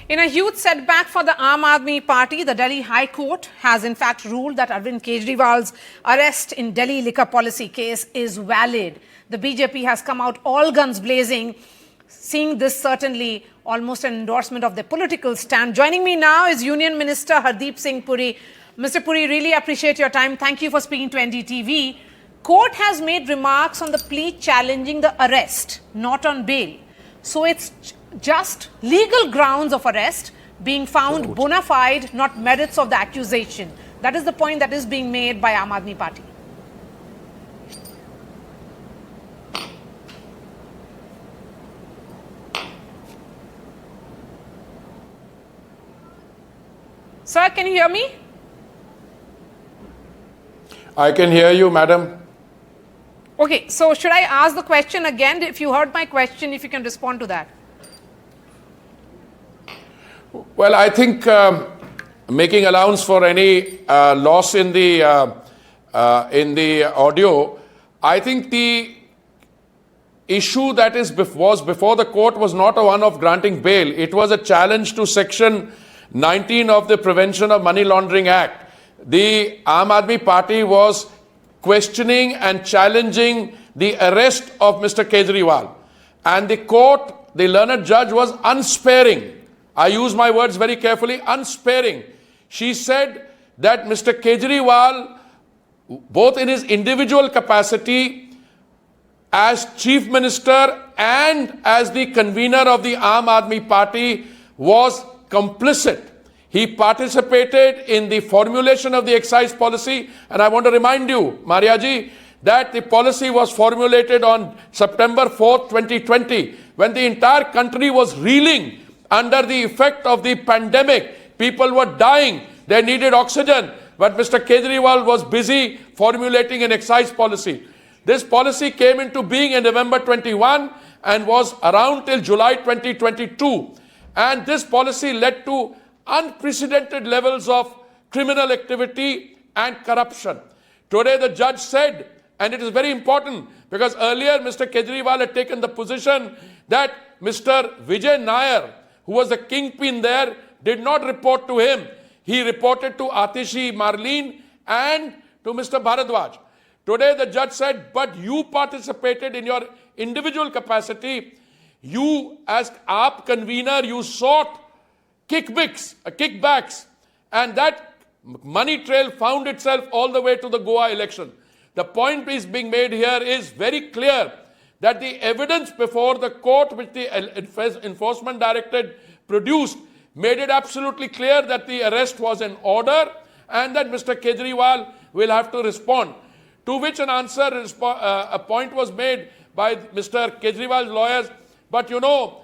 In a huge setback for the Aam Aadmi Party, the Delhi High Court has in fact ruled that Arvind Kejriwal's arrest in Delhi liquor policy case is valid. The BJP has come out all guns blazing, seeing this certainly almost an endorsement of their political stand. Joining me now is Union Minister Hardeep Puri. Mr. Puri, really appreciate your time. Thank you for speaking to NDTV. Court has made remarks on the plea challenging the arrest, not on bail. So it's just legal grounds of arrest being found bona fide, not merits of the accusation. That is the point that is being made by Aam Aadmi Party. Sir, can you hear me? I can hear you, madam. Okay, so should I ask the question again? If you heard my question, if you can respond to that. Well, I think making allowance for any loss in the audio, I think the issue that was before the court was not a one of granting bail. It was a challenge to Section 19 of the Prevention of Money Laundering Act. The Aam Aadmi Party was questioning and challenging the arrest of Mr. Kejriwal. And the court, the learned judge, was unsparing. I use my words very carefully, unsparing. She said that Mr. Kejriwal, both in his individual capacity as Chief Minister and as the convener of the Aam Aadmi Party, was complicit. He participated in the formulation of the excise policy. And I want to remind you, Mariaji, that the policy was formulated on September 4th, 2020, when the entire country was reeling under the effect of the pandemic. People were dying. They needed oxygen. But Mr. Kejriwal was busy formulating an excise policy. This policy came into being in November 21 and was around till July 2022. And this policy led to unprecedented levels of criminal activity and corruption. Today the judge said, and it is very important because earlier Mr. Kejriwal had taken the position that Mr. Vijay Nair, who was the kingpin there, did not report to him. He reported to Atishi Marleen and to Mr. Bharadwaj. Today the judge said, but you participated in your individual capacity. You as AAP convener, you sought kickbacks, and that money trail found itself all the way to the Goa election. The point is being made here is very clear that the evidence before the court which the enforcement directorate produced made it absolutely clear that the arrest was in order and that Mr. Kejriwal will have to respond. To which an answer, a point was made by Mr. Kejriwal's lawyers, but you know,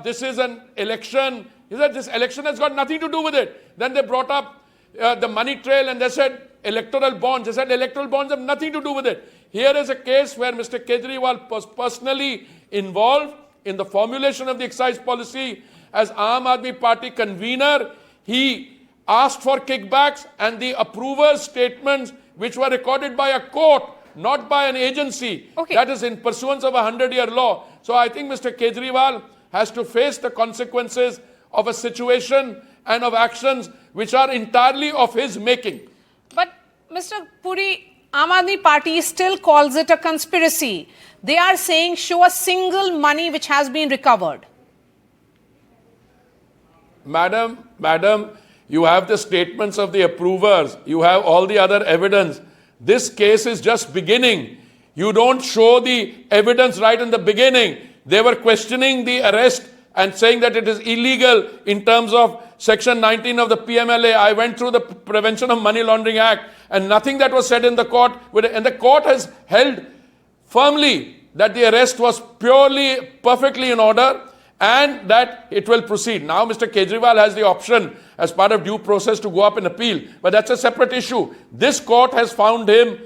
this is an election. He said, this election has got nothing to do with it. Then they brought up the money trail and they said electoral bonds. They said electoral bonds have nothing to do with it. Here is a case where Mr. Kejriwal was personally involved in the formulation of the excise policy. As Aam Aadmi Party convener, he asked for kickbacks, and the approver's statements, which were recorded by a court, not by an agency, that is in pursuance of a 100-year law. So I think Mr. Kejriwal has to face the consequences of a situation and of actions which are entirely of his making. But Mr. Puri, Aam Aadmi Party still calls it a conspiracy. They are saying show a single money which has been recovered. Madam, you have the statements of the approvers. You have all the other evidence. This case is just beginning. You don't show the evidence right in the beginning. They were questioning the arrest and saying that it is illegal in terms of Section 19 of the PMLA. I went through the Prevention of Money Laundering Act and nothing that was said in the court. And the court has held firmly that the arrest was perfectly in order and that it will proceed. Now Mr. Kejriwal has the option as part of due process to go up and appeal. But that's a separate issue. This court has found him.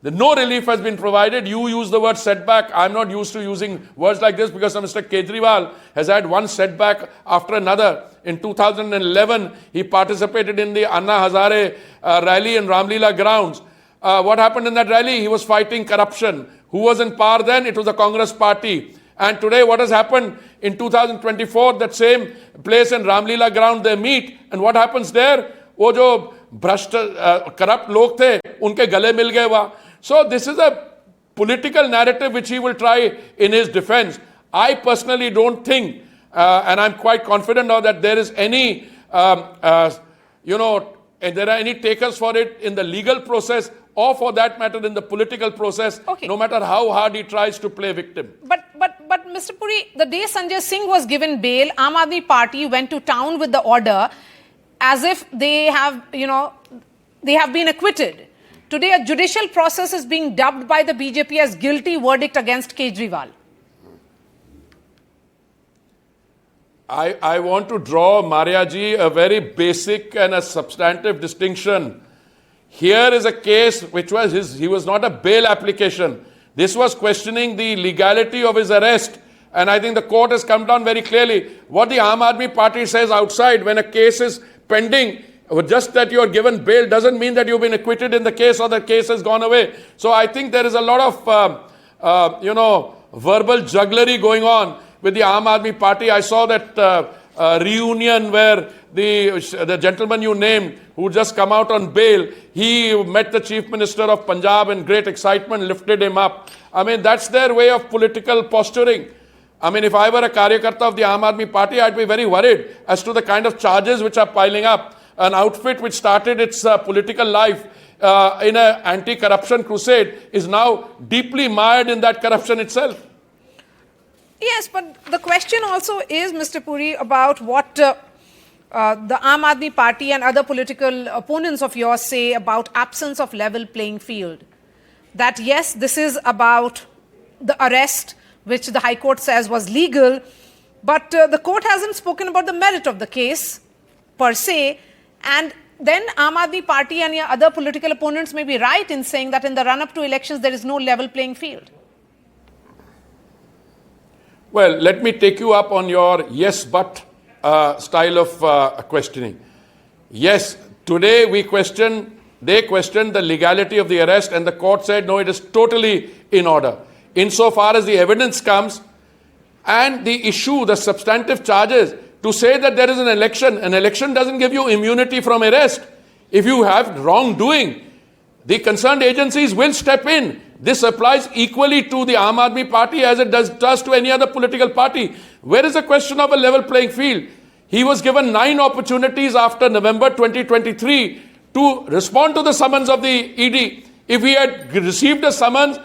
No relief has been provided. You use the word setback. I'm not used to using words like this because Mr. Kejriwal has had one setback after another. In 2011, he participated in the Anna Hazare rally in Ramlila grounds. What happened in that rally? He was fighting corruption. Who was in power then? It was the Congress party. And today what has happened in 2024, that same place in Ramlila ground, they meet. And what happens there? वो जो भ्रष्ट corrupt लोग थे, उनके गले मिल गए वहाँ. So this is a political narrative which he will try in his defense. I personally don't think, and I'm quite confident now that there is any, there are any takers for it in the legal process or for that matter in the political process, Okay. no matter how hard he tries to play victim. But Mr. Puri, the day Sanjay Singh was given bail, Aam Aadmi Party went to town with the order as if they have, they have been acquitted. Today, a judicial process is being dubbed by the BJP as guilty verdict against Kejriwal. I want to draw, Mariaji, a very basic and a substantive distinction. Here is a case which was he was not a bail application. This was questioning the legality of his arrest. And I think the court has come down very clearly. What the Aam Aadmi Party says outside when a case is pending, just that you are given bail doesn't mean that you've been acquitted in the case or the case has gone away. So I think there is a lot of, verbal jugglery going on with the Aam Aadmi Party. I saw that reunion where the gentleman you named, who just come out on bail, he met the Chief Minister of Punjab in great excitement, lifted him up. I mean, that's their way of political posturing. I mean, if I were a Karyakarta of the Aam Aadmi Party, I'd be very worried as to the kind of charges which are piling up. An outfit which started its political life in an anti-corruption crusade is now deeply mired in that corruption itself. Yes, but the question also is, Mr. Puri, about what the Aam Aadmi Party and other political opponents of yours say about absence of level playing field. That yes, this is about the arrest, which the High Court says was legal, but the court hasn't spoken about the merit of the case per se. And then Aam Aadmi Party and your other political opponents may be right in saying that in the run-up to elections, there is no level playing field. Well, let me take you up on your yes but style of questioning. Yes, today they questioned the legality of the arrest and the court said no, it is totally in order. Insofar as the evidence comes and the issue, the substantive charges, to say that there is an election doesn't give you immunity from arrest. If you have wrongdoing, the concerned agencies will step in. This applies equally to the Aam Aadmi Party as it does to any other political party. Where is the question of a level playing field? He was given 9 opportunities after November 2023 to respond to the summons of the ED. If he had received a summons,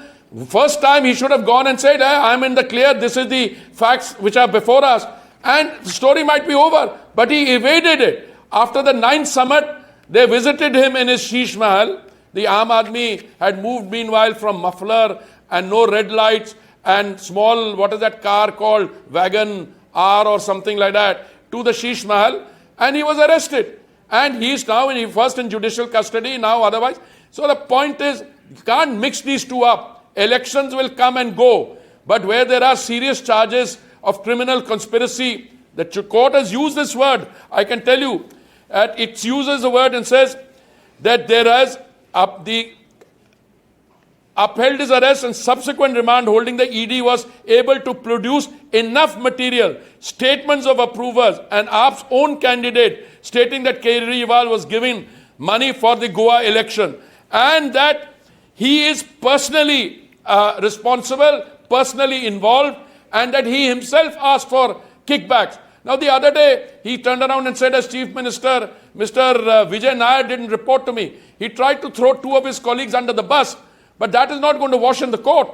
first time he should have gone and said, I'm in the clear, this is the facts which are before us. And the story might be over. But he evaded it. After the 9th summit, they visited him in his Sheesh Mahal. The Aam Aadmi had moved meanwhile from muffler and no red lights and small, what is that car called, Wagon R or something like that, to the Sheesh Mahal, and he was arrested. And he is now first in judicial custody, now otherwise. So the point is, you can't mix these two up. Elections will come and go. But where there are serious charges of criminal conspiracy, the court has used this word. I can tell you, it uses the word and says that there is upheld his arrest and subsequent remand holding the ED was able to produce enough material, statements of approvers and AAP's own candidate stating that Kejriwal was giving money for the Goa election and that he is personally responsible, personally involved and that he himself asked for kickbacks. Now the other day, he turned around and said as Chief Minister, Mr. Vijay Nair didn't report to me. He tried to throw 2 of his colleagues under the bus, but that is not going to wash in the court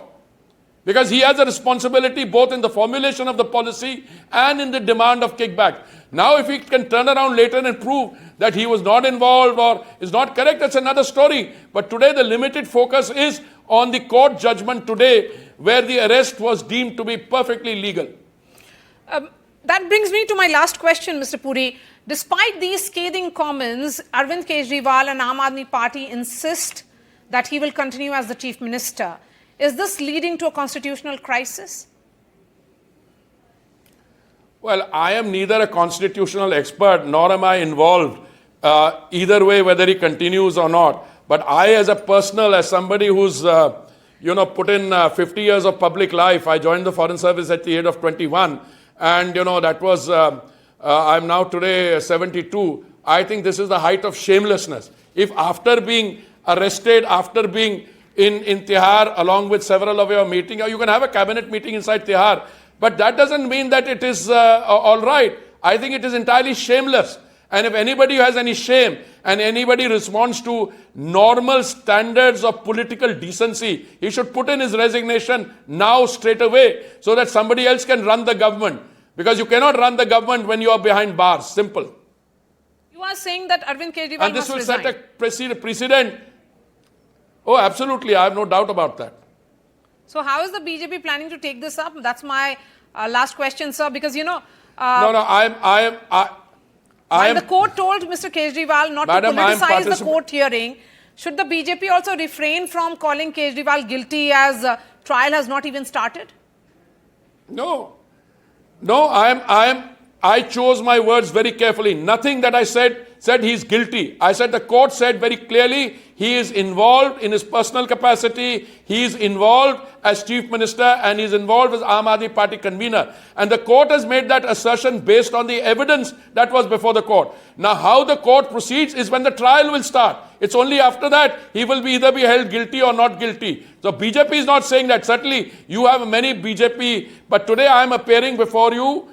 because he has a responsibility both in the formulation of the policy and in the demand of kickback. Now if he can turn around later and prove that he was not involved or is not correct, that's another story. But today the limited focus is on the court judgment today where the arrest was deemed to be perfectly legal. That brings me to my last question, Mr. Puri. Despite these scathing comments, Arvind Kejriwal and Aam Aadmi Party insist that he will continue as the Chief Minister. Is this leading to a constitutional crisis? Well, I am neither a constitutional expert nor am I involved either way whether he continues or not. But I as somebody who's put in 50 years of public life. I joined the Foreign Service at the age of 21. And, that was, I'm now today 72. I think this is the height of shamelessness. If after being arrested, after being in Tihar, along with several of your meetings, you can have a cabinet meeting inside Tihar, but that doesn't mean that it is all right. I think it is entirely shameless. And if anybody has any shame and anybody responds to normal standards of political decency, he should put in his resignation now, straight away, so that somebody else can run the government. Because you cannot run the government when you are behind bars. Simple. You are saying that Arvind Kejriwal And this must will resign. set a precedent. Oh, absolutely. I have no doubt about that. So how is the BJP planning to take this up? That's my last question, sir. Because, No, I the court told Mr. Kejriwal not Madam, to politicize the court hearing, should the BJP also refrain from calling Kejriwal guilty as trial has not even started? No, I chose my words very carefully. Nothing that I said he's guilty. I said the court said very clearly he is involved in his personal capacity. He is involved as Chief Minister and he is involved as Aam Aadmi Party convener. And the court has made that assertion based on the evidence that was before the court. Now, how the court proceeds is when the trial will start. It's only after that he will either be held guilty or not guilty. So BJP is not saying that. Certainly, you have many BJP, but today I am appearing before you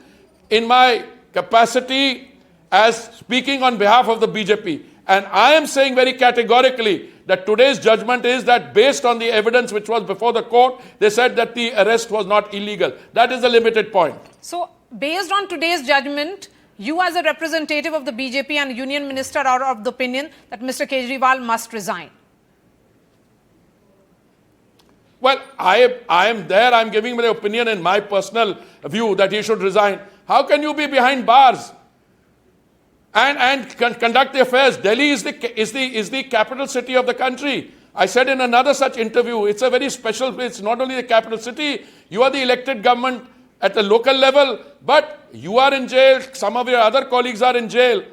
in my capacity as speaking on behalf of the BJP. And I am saying very categorically that today's judgment is that based on the evidence which was before the court, they said that the arrest was not illegal. That is the limited point. So, based on today's judgment, you as a representative of the BJP and Union Minister are of the opinion that Mr. Kejriwal must resign. Well, I am there. I am giving my opinion and my personal view that he should resign. How can you be behind bars and conduct the affairs? Delhi is the capital city of the country. I said in another such interview, it's a very special place. It's not only the capital city, you are the elected government at the local level, but you are in jail. Some of your other colleagues are in jail.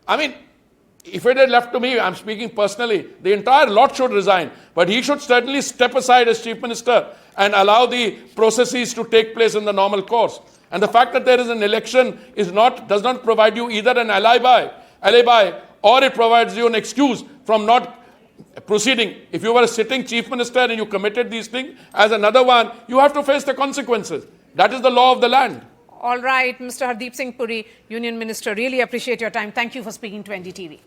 I mean, if it had left to me, I'm speaking personally, the entire lot should resign. But he should certainly step aside as Chief Minister and allow the processes to take place in the normal course. And the fact that there is an election does not provide you either an alibi, or it provides you an excuse from not proceeding. If you were a sitting Chief Minister and you committed these things as another one, you have to face the consequences. That is the law of the land. All right, Mr. Hardeep Singh Puri, Union Minister, really appreciate your time. Thank you for speaking to NDTV.